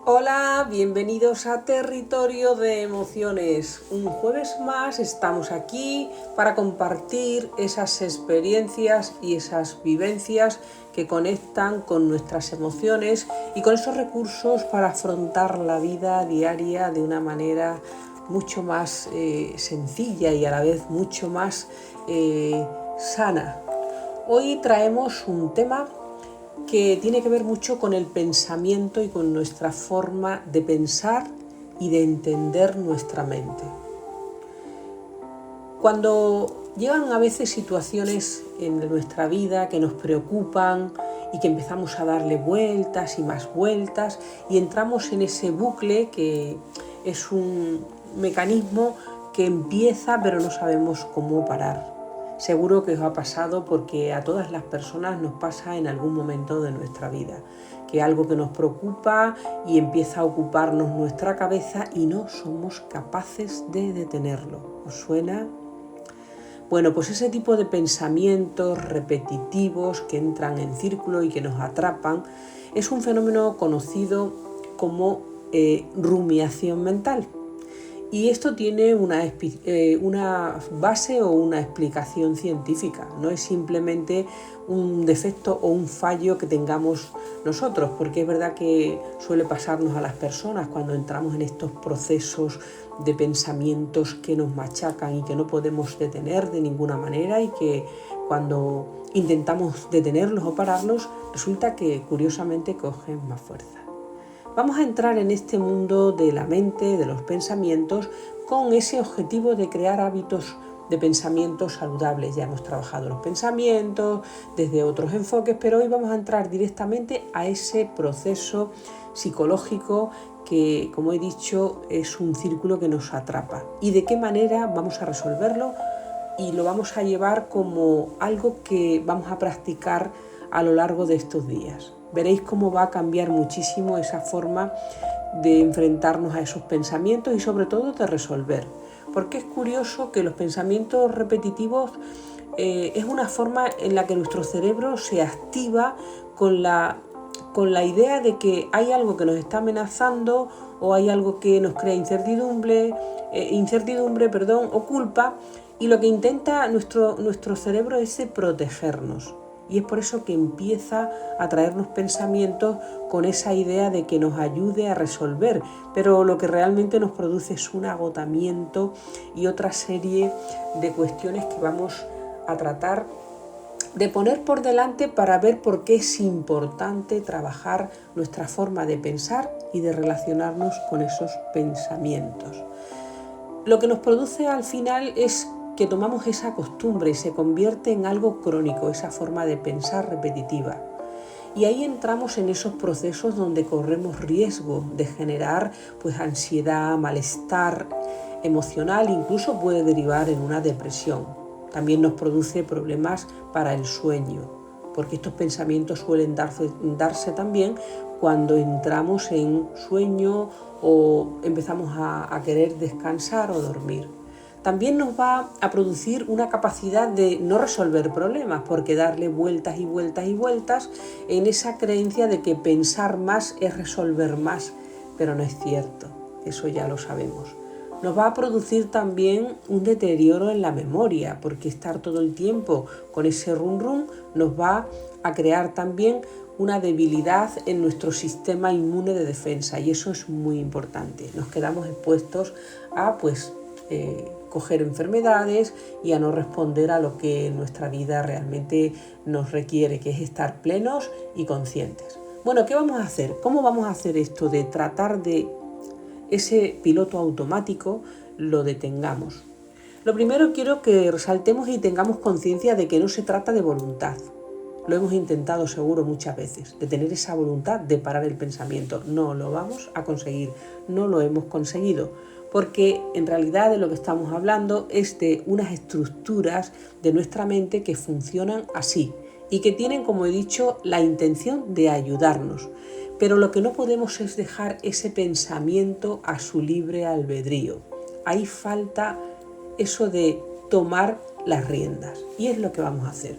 Hola, bienvenidos a Territorio de Emociones. Un jueves más estamos aquí para compartir esas experiencias y esas vivencias que conectan con nuestras emociones y con esos recursos para afrontar la vida diaria de una manera mucho más sencilla y a la vez mucho más sana. Hoy traemos un tema que tiene que ver mucho con el pensamiento y con nuestra forma de pensar y de entender nuestra mente. Cuando llegan a veces situaciones en nuestra vida que nos preocupan y que empezamos a darle vueltas y más vueltas y entramos en ese bucle que es un mecanismo que empieza pero no sabemos cómo parar. Seguro que os ha pasado porque a todas las personas nos pasa en algún momento de nuestra vida, que algo que nos preocupa y empieza a ocuparnos nuestra cabeza y no somos capaces de detenerlo. ¿Os suena? Bueno, pues ese tipo de pensamientos repetitivos que entran en círculo y que nos atrapan es un fenómeno conocido como rumiación mental. Y esto tiene una base o una explicación científica, no es simplemente un defecto o un fallo que tengamos nosotros, porque es verdad que suele pasarnos a las personas cuando entramos en estos procesos de pensamientos que nos machacan y que no podemos detener de ninguna manera y que cuando intentamos detenerlos o pararlos resulta que curiosamente cogen más fuerza. Vamos a entrar en este mundo de la mente, de los pensamientos, con ese objetivo de crear hábitos de pensamientos saludables. Ya hemos trabajado los pensamientos desde otros enfoques, pero hoy vamos a entrar directamente a ese proceso psicológico que, como he dicho, es un círculo que nos atrapa. ¿Y de qué manera vamos a resolverlo? Y lo vamos a llevar como algo que vamos a practicar a lo largo de estos días. Veréis cómo va a cambiar muchísimo esa forma de enfrentarnos a esos pensamientos y sobre todo de resolver. Porque es curioso que los pensamientos repetitivos es una forma en la que nuestro cerebro se activa con la idea de que hay algo que nos está amenazando o hay algo que nos crea incertidumbre o culpa, y lo que intenta nuestro cerebro es protegernos. Y es por eso que empieza a traernos pensamientos con esa idea de que nos ayude a resolver, pero lo que realmente nos produce es un agotamiento y otra serie de cuestiones que vamos a tratar de poner por delante para ver por qué es importante trabajar nuestra forma de pensar y de relacionarnos con esos pensamientos. Lo que nos produce al final es que tomamos esa costumbre y se convierte en algo crónico, esa forma de pensar repetitiva. Y ahí entramos en esos procesos donde corremos riesgo de generar ansiedad, malestar emocional, incluso puede derivar en una depresión. También nos produce problemas para el sueño, porque estos pensamientos suelen darse también cuando entramos en sueño o empezamos a querer descansar o dormir. También nos va a producir una capacidad de no resolver problemas, porque darle vueltas y vueltas y vueltas en esa creencia de que pensar más es resolver más, pero no es cierto, eso ya lo sabemos. Nos va a producir también un deterioro en la memoria, porque estar todo el tiempo con ese rum nos va a crear también una debilidad en nuestro sistema inmune de defensa, y eso es muy importante. Nos quedamos expuestos a coger enfermedades y a no responder a lo que nuestra vida realmente nos requiere, que es estar plenos y conscientes. Bueno, ¿qué vamos a hacer? ¿Cómo vamos a hacer esto de tratar de ese piloto automático lo detengamos? Lo primero, quiero que resaltemos y tengamos conciencia de que no se trata de voluntad. Lo hemos intentado seguro muchas veces, de tener esa voluntad de parar el pensamiento. No lo vamos a conseguir, no lo hemos conseguido, porque en realidad de lo que estamos hablando es de unas estructuras de nuestra mente que funcionan así y que tienen, como he dicho, la intención de ayudarnos. Pero lo que no podemos es dejar ese pensamiento a su libre albedrío. Ahí falta eso de tomar las riendas, y es lo que vamos a hacer.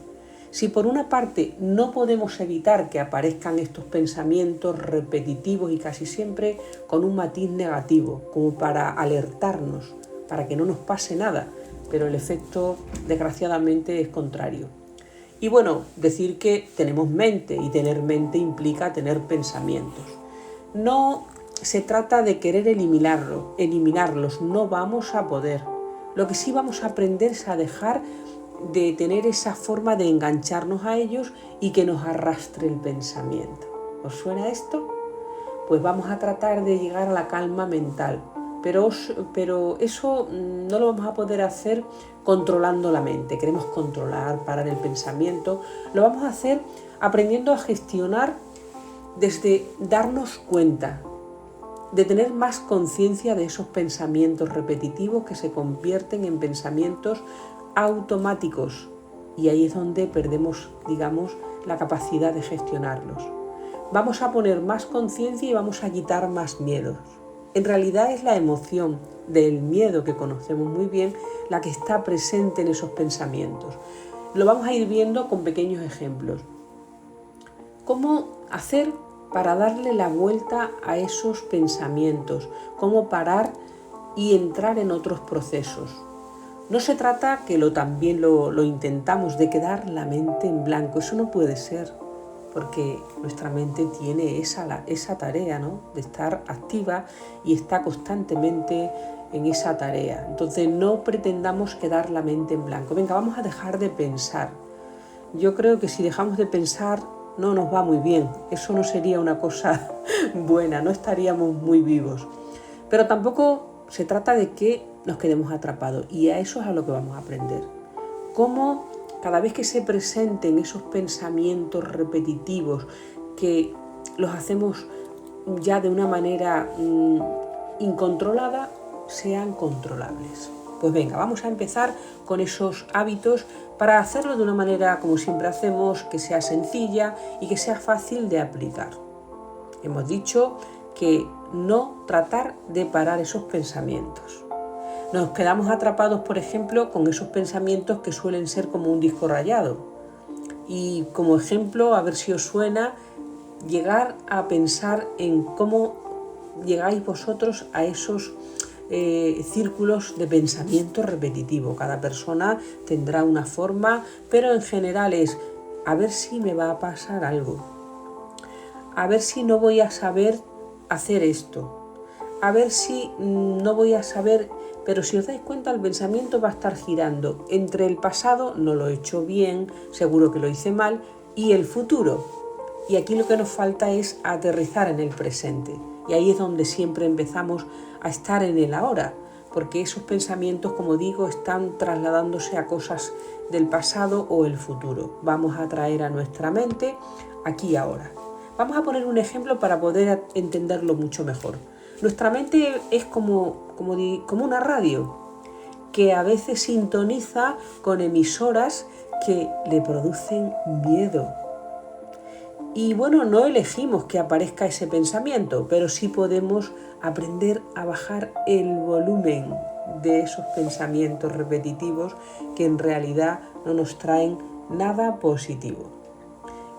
Si por una parte no podemos evitar que aparezcan estos pensamientos repetitivos y casi siempre con un matiz negativo, como para alertarnos, para que no nos pase nada, pero el efecto desgraciadamente es contrario. Y bueno, decir que tenemos mente y tener mente implica tener pensamientos. No se trata de querer eliminarlos, no vamos a poder. Lo que sí vamos a aprender es a dejar de tener esa forma de engancharnos a ellos y que nos arrastre el pensamiento. ¿Os suena esto? Pues vamos a tratar de llegar a la calma mental, pero eso no lo vamos a poder hacer controlando la mente. Queremos controlar, parar el pensamiento. Lo vamos a hacer aprendiendo a gestionar desde darnos cuenta, de tener más conciencia de esos pensamientos repetitivos que se convierten en pensamientos automáticos, y ahí es donde perdemos, digamos, la capacidad de gestionarlos. Vamos a poner más conciencia y vamos a quitar más miedos. En realidad es la emoción del miedo que conocemos muy bien la que está presente en esos pensamientos. Lo vamos a ir viendo con pequeños ejemplos. ¿Cómo hacer para darle la vuelta a esos pensamientos? ¿Cómo parar y entrar en otros procesos? No se trata, que también lo intentamos, de quedar la mente en blanco. Eso no puede ser, porque nuestra mente tiene esa tarea, ¿no?, de estar activa y está constantemente en esa tarea. Entonces no pretendamos quedar la mente en blanco. Venga, vamos a dejar de pensar. Yo creo que si dejamos de pensar no nos va muy bien. Eso no sería una cosa buena, no estaríamos muy vivos. Pero tampoco se trata de que nos quedemos atrapados, y a eso es a lo que vamos a aprender. Cómo cada vez que se presenten esos pensamientos repetitivos que los hacemos ya de una manera incontrolada, sean controlables. Pues venga, vamos a empezar con esos hábitos para hacerlo de una manera, como siempre hacemos, que sea sencilla y que sea fácil de aplicar. Hemos dicho que no tratar de parar esos pensamientos. Nos quedamos atrapados, por ejemplo, con esos pensamientos que suelen ser como un disco rayado. Y como ejemplo, a ver si os suena, llegar a pensar en cómo llegáis vosotros a esos círculos de pensamiento repetitivo. Cada persona tendrá una forma, pero en general es a ver si me va a pasar algo, a ver si no voy a saber hacer esto, a ver si no voy a saber. Pero si os dais cuenta, el pensamiento va a estar girando entre el pasado, no lo he hecho bien, seguro que lo hice mal, y el futuro. Y aquí lo que nos falta es aterrizar en el presente. Y ahí es donde siempre empezamos a estar en el ahora, porque esos pensamientos, como digo, están trasladándose a cosas del pasado o el futuro. Vamos a traer a nuestra mente aquí y ahora. Vamos a poner un ejemplo para poder entenderlo mucho mejor. Nuestra mente es como una radio que a veces sintoniza con emisoras que le producen miedo. Y bueno, no elegimos que aparezca ese pensamiento, pero sí podemos aprender a bajar el volumen de esos pensamientos repetitivos que en realidad no nos traen nada positivo.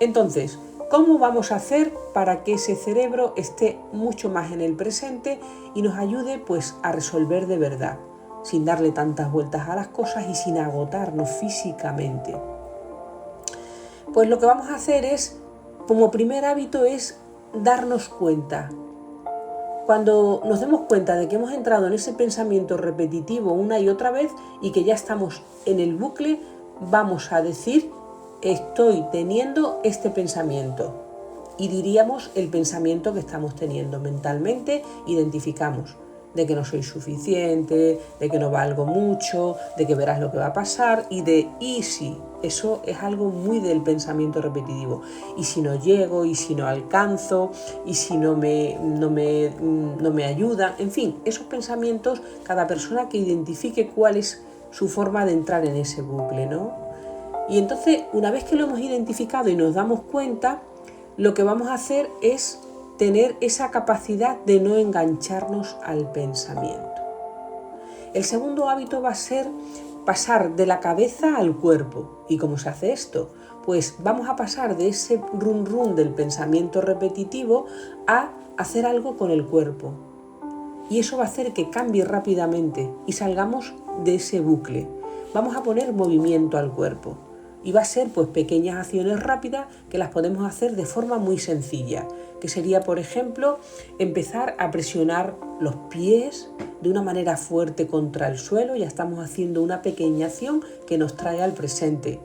Entonces, ¿cómo vamos a hacer para que ese cerebro esté mucho más en el presente y nos ayude pues a resolver de verdad, sin darle tantas vueltas a las cosas y sin agotarnos físicamente? Pues lo que vamos a hacer es, como primer hábito, es darnos cuenta. Cuando nos demos cuenta de que hemos entrado en ese pensamiento repetitivo una y otra vez y que ya estamos en el bucle, vamos a decir: estoy teniendo este pensamiento. Y diríamos el pensamiento que estamos teniendo. Mentalmente identificamos de que no soy suficiente, de que no valgo mucho, de que verás lo que va a pasar y si. Eso es algo muy del pensamiento repetitivo. Y si no llego, y si no alcanzo, y si no me ayuda. En fin, esos pensamientos, cada persona que identifique cuál es su forma de entrar en ese bucle, ¿no? Y entonces, una vez que lo hemos identificado y nos damos cuenta, lo que vamos a hacer es tener esa capacidad de no engancharnos al pensamiento. El segundo hábito va a ser pasar de la cabeza al cuerpo. ¿Y cómo se hace esto? pues vamos a pasar de ese run run del pensamiento repetitivo a hacer algo con el cuerpo. Y eso va a hacer que cambie rápidamente y salgamos de ese bucle. Vamos a poner movimiento al cuerpo. Y va a ser pues pequeñas acciones rápidas que las podemos hacer de forma muy sencilla, que sería, por ejemplo, empezar a presionar los pies de una manera fuerte contra el suelo. Ya estamos haciendo una pequeña acción que nos trae al presente.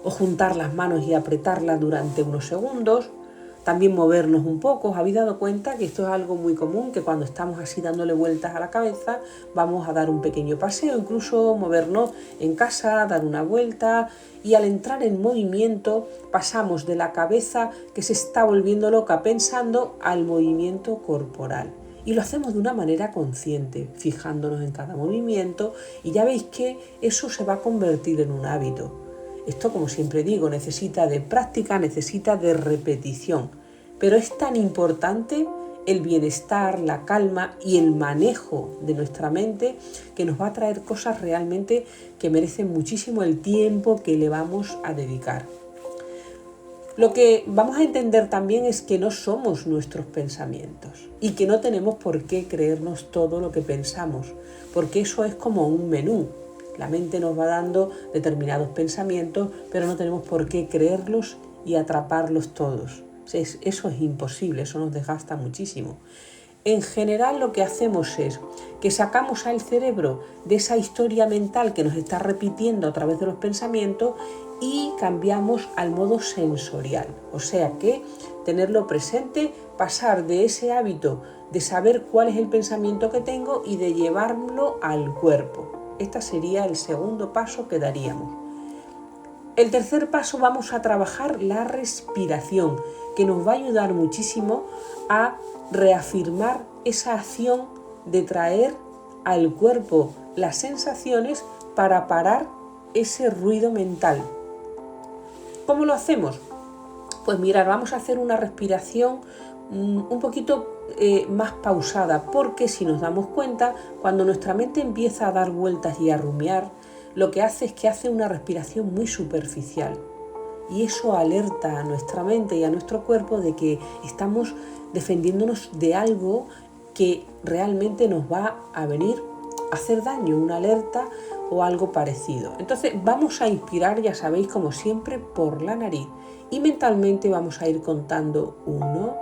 O juntar las manos y apretarlas durante unos segundos. También movernos un poco. ¿Os habéis dado cuenta que esto es algo muy común? Que cuando estamos así dándole vueltas a la cabeza, vamos a dar un pequeño paseo, incluso movernos en casa, dar una vuelta. Y al entrar en movimiento, pasamos de la cabeza que se está volviendo loca pensando al movimiento corporal. Y lo hacemos de una manera consciente, fijándonos en cada movimiento. Y ya veis que eso se va a convertir en un hábito. Esto, como siempre digo, necesita de práctica, necesita de repetición. Pero es tan importante el bienestar, la calma y el manejo de nuestra mente que nos va a traer cosas realmente que merecen muchísimo el tiempo que le vamos a dedicar. Lo que vamos a entender también es que no somos nuestros pensamientos y que no tenemos por qué creernos todo lo que pensamos, porque eso es como un menú. La mente nos va dando determinados pensamientos, pero no tenemos por qué creerlos y atraparlos todos. Eso es imposible, eso nos desgasta muchísimo. En general lo que hacemos es que sacamos al cerebro de esa historia mental que nos está repitiendo a través de los pensamientos y cambiamos al modo sensorial. O sea que tenerlo presente, pasar de ese hábito de saber cuál es el pensamiento que tengo y de llevarlo al cuerpo. Este sería el segundo paso que daríamos. El tercer paso, vamos a trabajar la respiración, que nos va a ayudar muchísimo a reafirmar esa acción de traer al cuerpo las sensaciones para parar ese ruido mental. ¿Cómo lo hacemos? Pues mirad, vamos a hacer una respiración un poquito más pausada, porque si nos damos cuenta, cuando nuestra mente empieza a dar vueltas y a rumiar, lo que hace es que hace una respiración muy superficial. Y eso alerta a nuestra mente y a nuestro cuerpo de que estamos defendiéndonos de algo que realmente nos va a venir a hacer daño, una alerta o algo parecido. Entonces vamos a inspirar, ya sabéis, como siempre, por la nariz. Y mentalmente vamos a ir contando 1,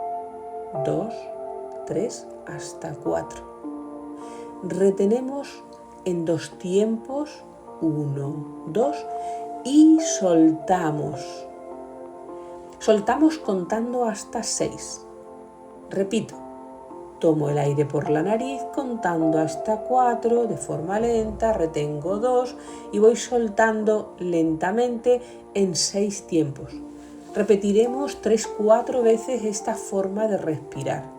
2, 3, hasta 4. Retenemos en 2 tiempos, 1, 2, y soltamos. Soltamos contando hasta 6. Repito, tomo el aire por la nariz contando hasta 4 de forma lenta, retengo 2 y voy soltando lentamente en 6 tiempos. Repetiremos 3-4 veces esta forma de respirar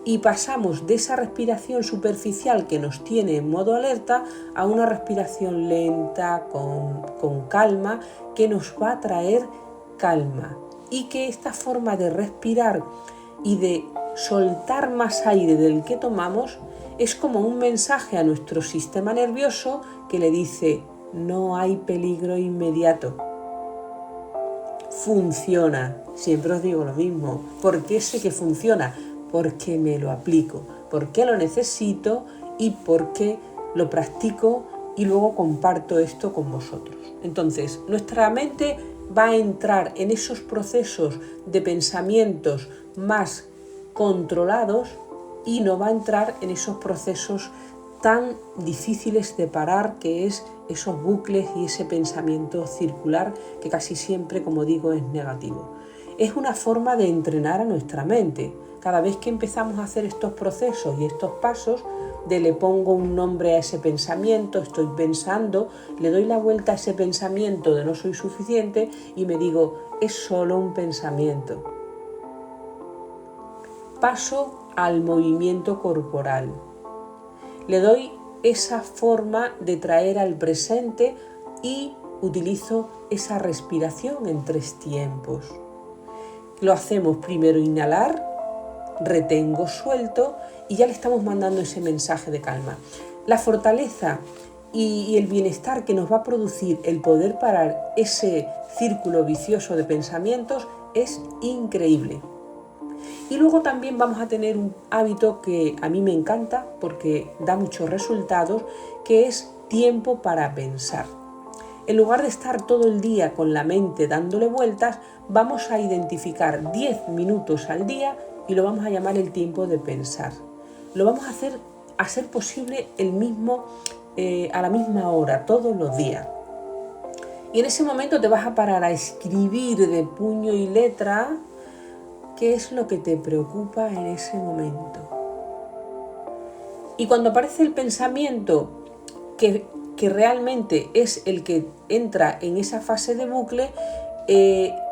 y pasamos de esa respiración superficial que nos tiene en modo alerta a una respiración lenta, con calma, que nos va a traer calma, y que esta forma de respirar y de soltar más aire del que tomamos es como un mensaje a nuestro sistema nervioso que le dice: no hay peligro inmediato. Funciona. Siempre os digo lo mismo. ¿Por qué sé que funciona? Porque me lo aplico, porque lo necesito y porque lo practico y luego comparto esto con vosotros. Entonces, nuestra mente va a entrar en esos procesos de pensamientos más controlados y no va a entrar en esos procesos tan difíciles de parar, que es esos bucles y ese pensamiento circular que casi siempre, como digo, es negativo. Es una forma de entrenar a nuestra mente. Cada vez que empezamos a hacer estos procesos y estos pasos, de le pongo un nombre a ese pensamiento, estoy pensando, le doy la vuelta a ese pensamiento de no soy suficiente y me digo: es solo un pensamiento. Paso al movimiento corporal. Le doy esa forma de traer al presente y utilizo esa respiración en 3 tiempos. Lo hacemos primero inhalar, retengo, suelto y ya le estamos mandando ese mensaje de calma. La fortaleza y el bienestar que nos va a producir el poder parar ese círculo vicioso de pensamientos es increíble. Y luego también vamos a tener un hábito que a mí me encanta porque da muchos resultados, que es tiempo para pensar. En lugar de estar todo el día con la mente dándole vueltas, vamos a identificar 10 minutos al día y lo vamos a llamar el tiempo de pensar. Lo vamos a hacer a ser posible a la misma hora, todos los días. Y en ese momento te vas a parar a escribir de puño y letra qué es lo que te preocupa en ese momento. Y cuando aparece el pensamiento que realmente es el que entra en esa fase de bucle,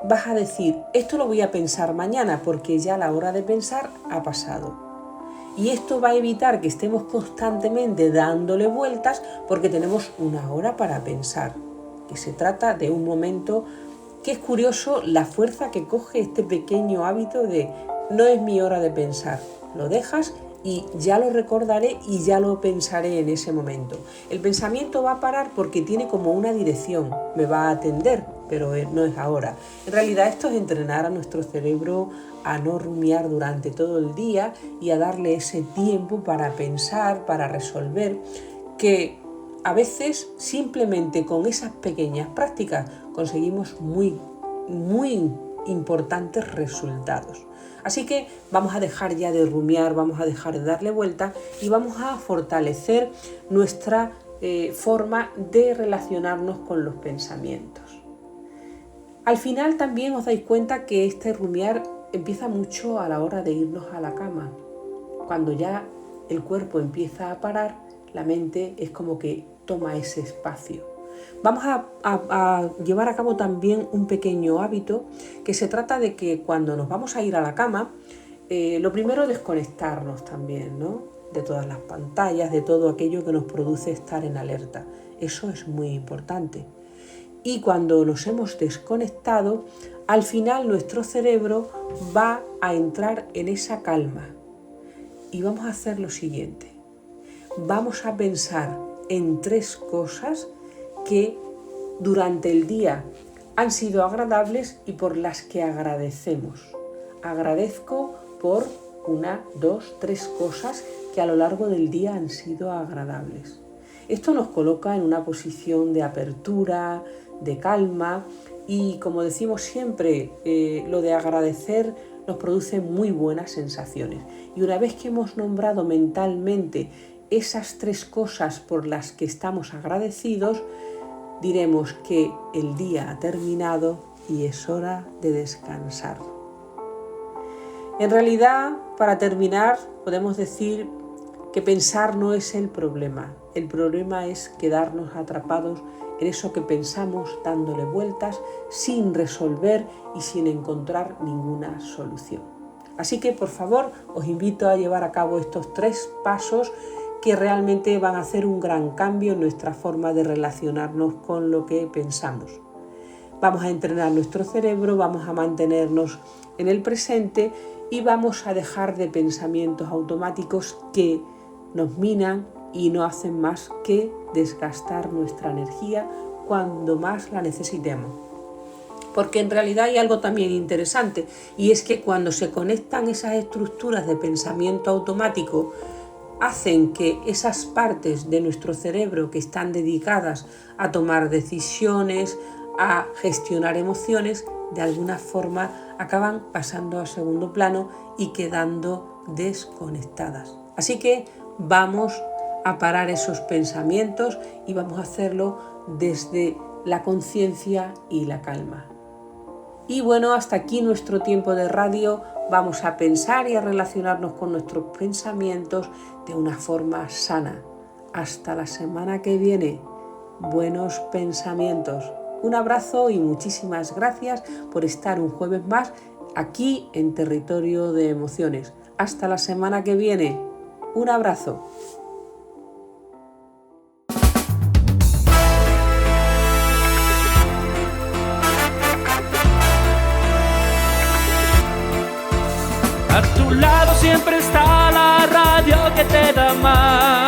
vas a decir, esto lo voy a pensar mañana porque ya la hora de pensar ha pasado. Y esto va a evitar que estemos constantemente dándole vueltas porque tenemos una hora para pensar, que se trata de un momento que es curioso la fuerza que coge este pequeño hábito de no es mi hora de pensar, lo dejas y ya lo recordaré y ya lo pensaré en ese momento. El pensamiento va a parar porque tiene como una dirección, me va a atender, pero no es ahora. En realidad esto es entrenar a nuestro cerebro a no rumiar durante todo el día y a darle ese tiempo para pensar, para resolver, que a veces simplemente con esas pequeñas prácticas conseguimos muy importantes resultados. Así que vamos a dejar ya de rumiar, vamos a dejar de darle vuelta y vamos a fortalecer nuestra forma de relacionarnos con los pensamientos. Al final también os dais cuenta que este rumiar empieza mucho a la hora de irnos a la cama. Cuando ya el cuerpo empieza a parar, la mente es como que toma ese espacio. Vamos a llevar a cabo también un pequeño hábito que se trata de que cuando nos vamos a ir a la cama, lo primero es desconectarnos también, ¿no? De todas las pantallas, de todo aquello que nos produce estar en alerta. Eso es muy importante. Y cuando nos hemos desconectado, al final nuestro cerebro va a entrar en esa calma. Y vamos a hacer lo siguiente. Vamos a pensar en 3 cosas que durante el día han sido agradables y por las que agradecemos. Agradezco por 1, 2, 3 cosas que a lo largo del día han sido agradables. Esto nos coloca en una posición de apertura, de calma y, como decimos siempre, lo de agradecer nos produce muy buenas sensaciones. Y una vez que hemos nombrado mentalmente esas 3 cosas por las que estamos agradecidos, diremos que el día ha terminado y es hora de descansar. En realidad, para terminar, podemos decir que pensar no es el problema. El problema es quedarnos atrapados en eso que pensamos dándole vueltas sin resolver y sin encontrar ninguna solución. Así que, por favor, os invito a llevar a cabo estos 3 pasos que realmente van a hacer un gran cambio en nuestra forma de relacionarnos con lo que pensamos. Vamos a entrenar nuestro cerebro, vamos a mantenernos en el presente y vamos a dejar de pensamientos automáticos que nos minan y no hacen más que desgastar nuestra energía cuando más la necesitemos. Porque en realidad hay algo también interesante y es que cuando se conectan esas estructuras de pensamiento automático, hacen que esas partes de nuestro cerebro que están dedicadas a tomar decisiones, a gestionar emociones, de alguna forma acaban pasando a segundo plano y quedando desconectadas. Así que vamos a parar esos pensamientos y vamos a hacerlo desde la conciencia y la calma. Y bueno, hasta aquí nuestro tiempo de radio. Vamos a pensar y a relacionarnos con nuestros pensamientos de una forma sana. Hasta la semana que viene. Buenos pensamientos. Un abrazo y muchísimas gracias por estar un jueves más aquí en Territorio de Emociones. Hasta la semana que viene. Un abrazo. A tu lado siempre está la radio que te da más.